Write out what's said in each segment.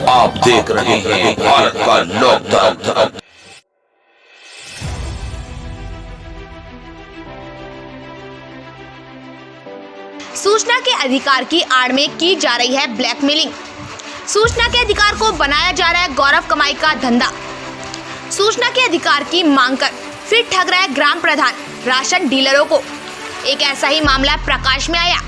आप देख रहे हैं भारत का लॉकडाउन। सूचना के अधिकार की आड़ में की जा रही है ब्लैकमेलिंग। सूचना के अधिकार को बनाया जा रहा है गौरव कमाई का धंधा। सूचना के अधिकार की मांग कर फिर ठग रहा है ग्राम प्रधान राशन डीलरों को। एक ऐसा ही मामला प्रकाश में आया।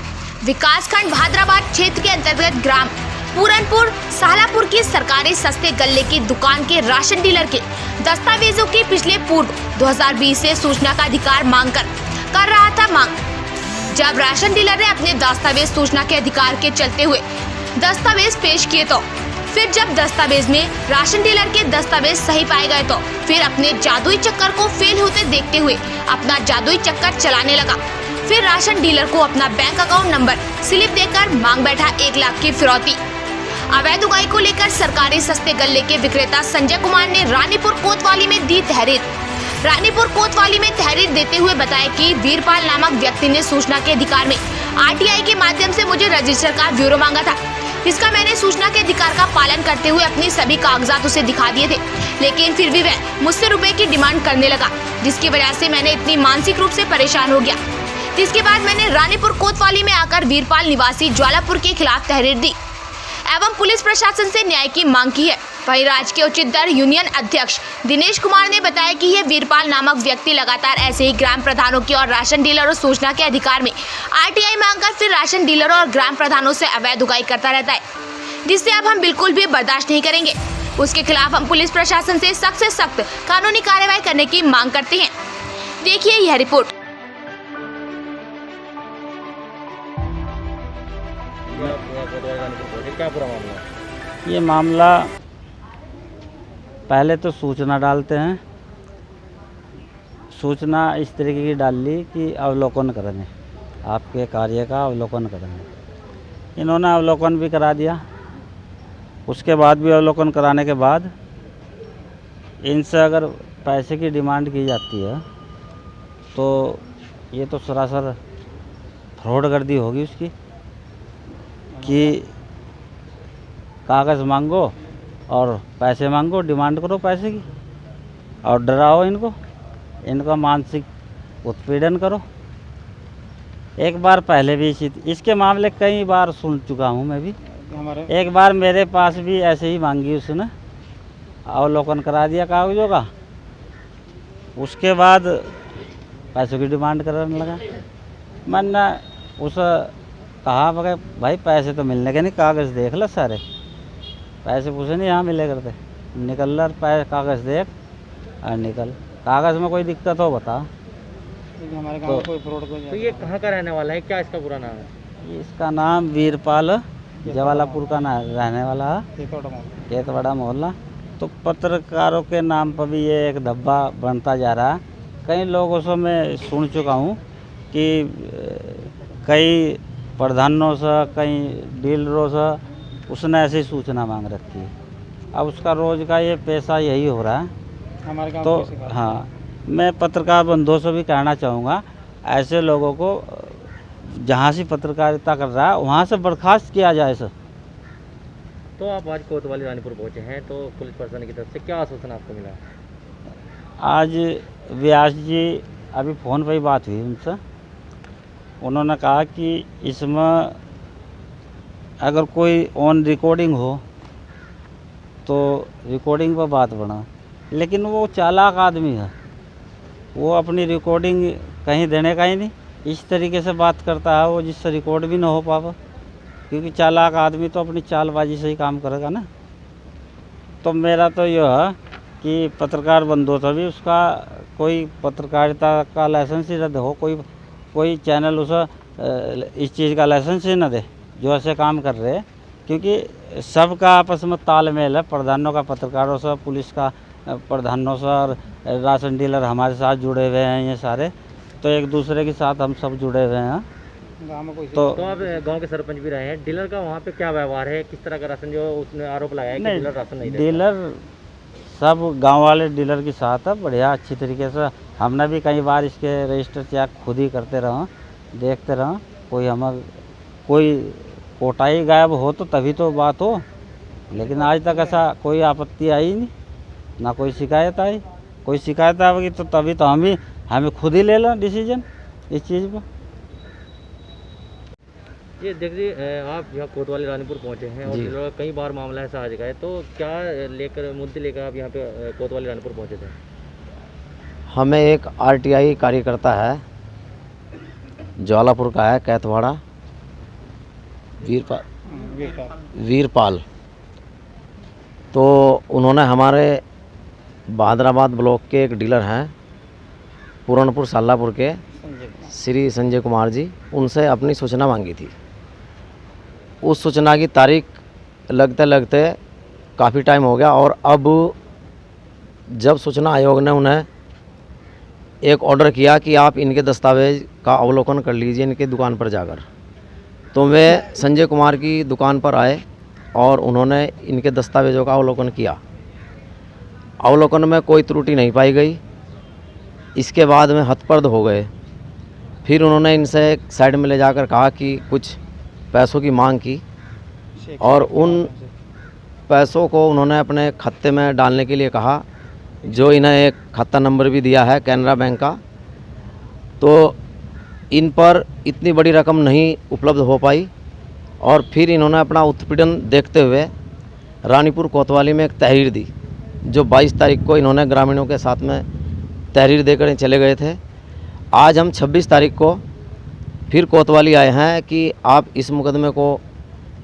विकासखंड भादराबाद क्षेत्र के अंतर्गत ग्राम पूरनपुर सालापुर की सरकारी सस्ते गल्ले की दुकान के राशन डीलर के दस्तावेजों की पिछले पूर्व 2020 से सूचना का अधिकार मांग कर रहा था मांग। जब राशन डीलर ने अपने दस्तावेज सूचना के अधिकार के चलते हुए दस्तावेज पेश किए तो फिर जब दस्तावेज में राशन डीलर के दस्तावेज सही पाए गए तो फिर अपने जादुई चक्कर को फेल होते देखते हुए अपना जादुई चक्कर चलाने लगा। फिर राशन डीलर को अपना बैंक अकाउंट नंबर स्लिप देकर मांग बैठा 1 लाख की फिरौती। अवैध उगाई को लेकर सरकारी सस्ते गल्ले के विक्रेता संजय कुमार ने रानीपुर कोतवाली में दी तहरीर। रानीपुर कोतवाली में तहरीर देते हुए बताया कि वीरपाल नामक व्यक्ति ने सूचना के अधिकार में आरटीआई के माध्यम से मुझे रजिस्टर का ब्यूरो मांगा था, जिसका मैंने सूचना के अधिकार का पालन करते हुए अपनी सभी कागजात उसे दिखा दिए थे, लेकिन फिर भी वह मुझसे रुपए की डिमांड करने लगा, जिसकी वजह से मैंने इतनी मानसिक रूप से परेशान हो गया। जिसके बाद मैंने रानीपुर कोतवाली में आकर वीरपाल निवासी ज्वालापुर के खिलाफ तहरीर दी एवं पुलिस प्रशासन से न्याय की मांग की है। वहीं राज्य के उचित दर यूनियन अध्यक्ष दिनेश कुमार ने बताया कि यह वीरपाल नामक व्यक्ति लगातार ऐसे ही ग्राम प्रधानों की और राशन डीलरों सूचना के अधिकार में आरटीआई मांगकर फिर राशन डीलरों और ग्राम प्रधानों से अवैध उगाई करता रहता है, जिससे अब हम बिल्कुल भी बर्दाश्त नहीं करेंगे। उसके खिलाफ हम पुलिस प्रशासन से सख्त कानूनी कार्रवाई करने की मांग करते हैं। देखिए यह रिपोर्ट। क्या पूरा मामला? ये मामला पहले तो सूचना डालते हैं। सूचना इस तरीके की डाल ली कि अवलोकन करेंगे, आपके कार्य का अवलोकन करेंगे। इन्होंने अवलोकन भी करा दिया। उसके बाद भी अवलोकन कराने के बाद इनसे अगर पैसे की डिमांड की जाती है तो ये तो सरासर फ्रॉडगर्दी होगी उसकी, कि कागज़ मांगो और पैसे मांगो, डिमांड करो पैसे की और डराओ इनका मानसिक उत्पीड़न करो। एक बार पहले भी इसके मामले कई बार सुन चुका हूँ मैं भी। एक बार मेरे पास भी ऐसे ही मांगी उसने, अवलोकन करा दिया कागज़ों का। उसके बाद पैसों की डिमांड करने लगा। मैंने उस कहा भाई पैसे तो मिलने के नहीं, कागज़ देख लो सारे। पैसे पूछे नहीं, यहाँ मिले करते। निकल रहा कागज़ देख और निकल। कागज़ में कोई दिक्कत हो बता। हमारे गांव में कोई फ्रॉड तो ये कहाँ का रहने वाला है, क्या इसका पूरा नाम है? इसका नाम वीरपाल जवालापुर का रहने वाला है, केतवाड़ा मोहल्ला। तो पत्रकारों के नाम पर भी ये एक धब्बा बनता जा रहा है। कई लोगों से मैं सुन चुका हूँ कि कई प्रधानों से, कई डीलरों से उसने ऐसी सूचना मांग रखी है। अब उसका रोज़ का ये पैसा यही हो रहा है हमारे गांव। तो हाँ, मैं पत्रकार बंधुओं से भी कहना चाहूँगा, ऐसे लोगों को जहाँ से पत्रकारिता कर रहा है वहाँ से बर्खास्त किया जाए सर। तो आप आज कोतवाली रानीपुर पहुँचे हैं, तो पुलिस प्रशासन की तरफ से क्या आश्वासन आपको मिला? आज व्यास जी अभी फ़ोन पर ही बात हुई उनसे। उन्होंने कहा कि इसमें अगर कोई ऑन रिकॉर्डिंग हो तो रिकॉर्डिंग पर बात बना, लेकिन वो चालाक आदमी है, वो अपनी रिकॉर्डिंग कहीं देने का ही नहीं, इस तरीके से बात करता है वो जिससे रिकॉर्ड भी ना हो पावे, क्योंकि चालाक आदमी तो अपनी चालबाजी से ही काम करेगा ना। तो मेरा तो यह है कि पत्रकार बंधुओं से भी उसका कोई पत्रकारिता का लाइसेंस ही रद्द हो, कोई चैनल उसे इस चीज़ का लाइसेंस ही न दे जो ऐसे काम कर रहे हैं, क्योंकि सबका आपस में तालमेल है। प्रधानों का पत्रकारों से, पुलिस का प्रधानों से, और राशन डीलर हमारे साथ जुड़े हुए हैं ये सारे, तो एक दूसरे के साथ हम सब जुड़े हुए हैं। गाँव में तो आप गांव के सरपंच भी रहे हैं, डीलर का वहाँ पे क्या व्यवहार है, किस तरह का राशन, जो उसने आरोप लगाया कि डीलर राशन नहीं देता? डीलर सब गांव वाले डीलर के साथ है, बढ़िया अच्छी तरीके से। हमने भी कई बार इसके रजिस्टर चेक खुद ही करते रहो, देखते रहो। कोई कोटाई गायब हो तो तभी तो बात हो, लेकिन आज तक ऐसा कोई आपत्ति आई नहीं, ना कोई शिकायत आई। कोई शिकायत आएगी तो तभी तो हमें खुद ही ले लो डिसीजन इस चीज़ पर। ये देखिए आप यहाँ कोतवाली रानीपुर पहुँचे हैं और जी। डीलर का कई बार मामला ऐसा आ चुका है, तो क्या मुद्दे लेकर आप यहाँ पे कोतवाली रानीपुर पहुँचे थे? हमें एक आरटीआई कार्यकर्ता है, ज्वालापुर का है, कैथवाड़ा, वीरपाल। तो उन्होंने हमारे बहादुराबाद ब्लॉक के एक डीलर हैं पूरनपुर सालापुर के श्री संजय कुमार जी, उनसे अपनी सूचना मांगी थी। उस सूचना की तारीख लगते लगते काफ़ी टाइम हो गया और अब जब सूचना आयोग ने उन्हें एक ऑर्डर किया कि आप इनके दस्तावेज का अवलोकन कर लीजिए इनकी दुकान पर जाकर, तो वे संजय कुमार की दुकान पर आए और उन्होंने इनके दस्तावेज़ों का अवलोकन किया। अवलोकन में कोई त्रुटि नहीं पाई गई। इसके बाद में हतप्रद हो गए। फिर उन्होंने इनसे एक साइड में ले जाकर कहा कि कुछ पैसों की मांग की और उन पैसों को उन्होंने अपने खाते में डालने के लिए कहा, जो इन्हें एक खाता नंबर भी दिया है कैनरा बैंक का। तो इन पर इतनी बड़ी रकम नहीं उपलब्ध हो पाई और फिर इन्होंने अपना उत्पीड़न देखते हुए रानीपुर कोतवाली में एक तहरीर दी, जो 22 तारीख को इन्होंने ग्रामीणों के साथ में तहरीर देकर चले गए थे। आज हम 26 तारीख को फिर कोतवाली आए हैं कि आप इस मुकदमे को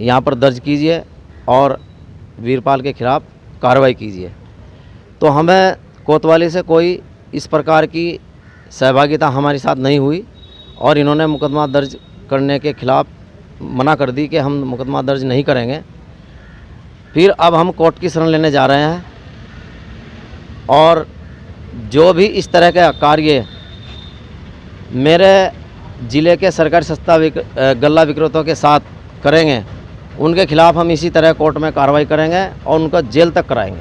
यहाँ पर दर्ज कीजिए और वीरपाल के खिलाफ़ कार्रवाई कीजिए। तो हमें कोतवाली से कोई इस प्रकार की सहभागिता हमारे साथ नहीं हुई और इन्होंने मुकदमा दर्ज करने के खिलाफ़ मना कर दी कि हम मुकदमा दर्ज नहीं करेंगे। फिर अब हम कोर्ट की शरण लेने जा रहे हैं और जो भी इस तरह के कार्य मेरे ज़िले के सरकारी सस्ता गल्ला विक्रेताओं के साथ करेंगे, उनके खिलाफ़ हम इसी तरह कोर्ट में कार्रवाई करेंगे और उनको जेल तक कराएंगे।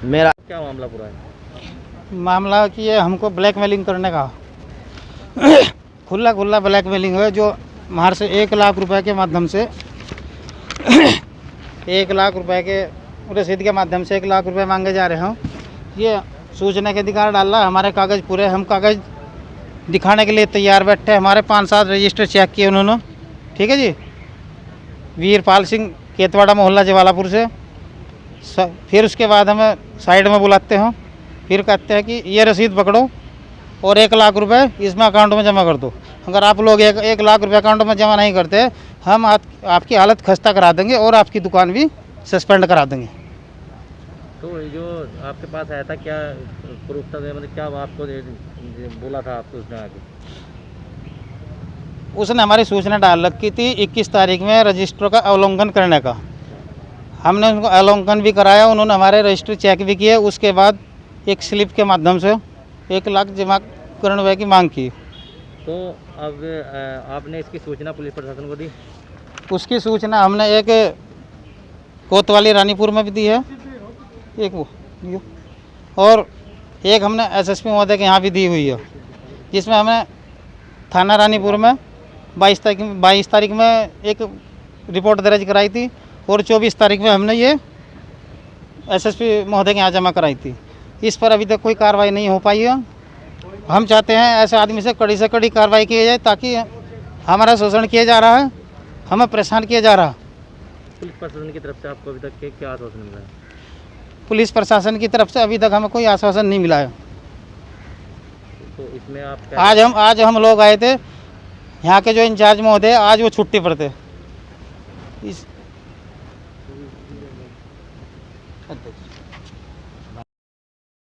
मेरा क्या मामला पूरा है? मामला कि ये हमको ब्लैकमेलिंग करने का खुला ब्लैकमेलिंग है, जो बाहर से 1 लाख रुपए के माध्यम से 1 लाख रुपए के रसीद के माध्यम से 1 लाख रुपए मांगे जा रहे हों। ये सूचना के अधिकार डाल रहा, हमारे कागज़ पूरे, हम कागज़ दिखाने के लिए तैयार बैठे। हमारे 5-7 रजिस्टर चेक किए उन्होंने, ठीक है जी। वीरपाल सिंह, केतवाड़ा मोहल्ला जवालापुर से। फिर उसके बाद हमें साइड में बुलाते हैं, फिर कहते हैं कि ये रसीद पकड़ो और 1 लाख रुपए इसमें अकाउंट में जमा कर दो। अगर आप लोग 1 लाख रुपए अकाउंट में जमा नहीं करते, हम आपकी हालत खस्ता करा देंगे और आपकी दुकान भी सस्पेंड करा देंगे। तो जो आपके पास आया था, क्या प्रूफ था, मतलब क्या आपको बोला था आपको उसने आगे? उसने हमारी सूचना डाल रखी थी 21 तारीख में रजिस्टर का अवलोकन करने का। हमने उनको अवलोकन भी कराया, उन्होंने हमारे रजिस्टर चेक भी किए। उसके बाद एक स्लिप के माध्यम से 1 लाख जमा करने की मांग की। तो अब आपने इसकी सूचना पुलिस प्रशासन को दी? उसकी सूचना हमने एक कोतवाली रानीपुर में भी दी है, एक वो और एक हमने एसएसपी महोदय के यहाँ भी दी हुई है, जिसमें हमने थाना रानीपुर में 22 तारीख में एक रिपोर्ट दर्ज कराई थी और 24 तारीख में हमने ये एसएसपी महोदय के यहाँ जमा कराई थी। इस पर अभी तक कोई कार्रवाई नहीं हो पाई है। हम चाहते हैं ऐसे आदमी से कड़ी कार्रवाई की जाए, ताकि हमारा शोषण किया जा रहा है, हमें परेशान किया जा रहा है। पुलिस प्रशासन की तरफ से आपको अभी तक क्या आश्वासन मिला है? पुलिस प्रशासन की तरफ से अभी तक हमें कोई आश्वासन नहीं मिला है। तो इसमें आप आज हम लोग आए थे, यहाँ के जो इंचार्ज महोदय आज वो छुट्टी पर थे।